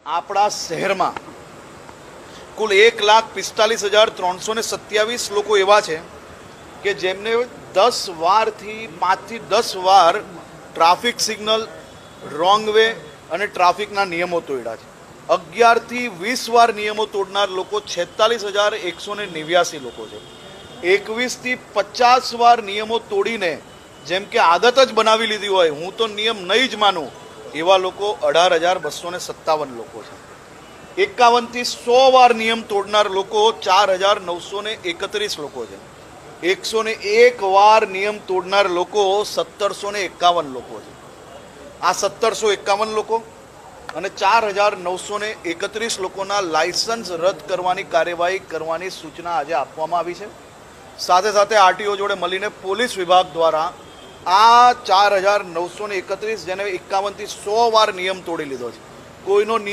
આપણા શહેરમાં કુલ 1,45,327 લોકો એવા છે કે જેમને 10 વારથી 5 થી 10 વાર ટ્રાફિક સિગ્નલ, રોંગ વે અને ટ્રાફિકના નિયમો તોડ્યા છે. 11 થી 20 વાર નિયમો તોડનાર લોકો 46,189 લોકો છે. 21 થી 50 વાર નિયમો તોડીને જેમ કે આદત જ બનાવી લીધી હોય, હું તો નિયમ નહીં જ માનું, એવા લોકો 18,257 લોકો છે. 51 થી 100 વાર નિયમ તોડનાર લોકો 4,931 લોકો છે. 101 વાર નિયમ તોડનાર લોકો 1,751 લોકો છે. આ 1,751 લોકો અને 4,931 લોકોના લાયસન્સ રદ કરવાની કાર્યવાહી કરવાની સૂચના આજે આપવામાં આવી છે. સાથે સાથે આરટીઓ જોડે મળીને પોલીસ વિભાગ દ્વારા આ 4,931 જેને 51 થી 100 વાર નિયમ તોડી લીધો છે, કોઈનો નિયમ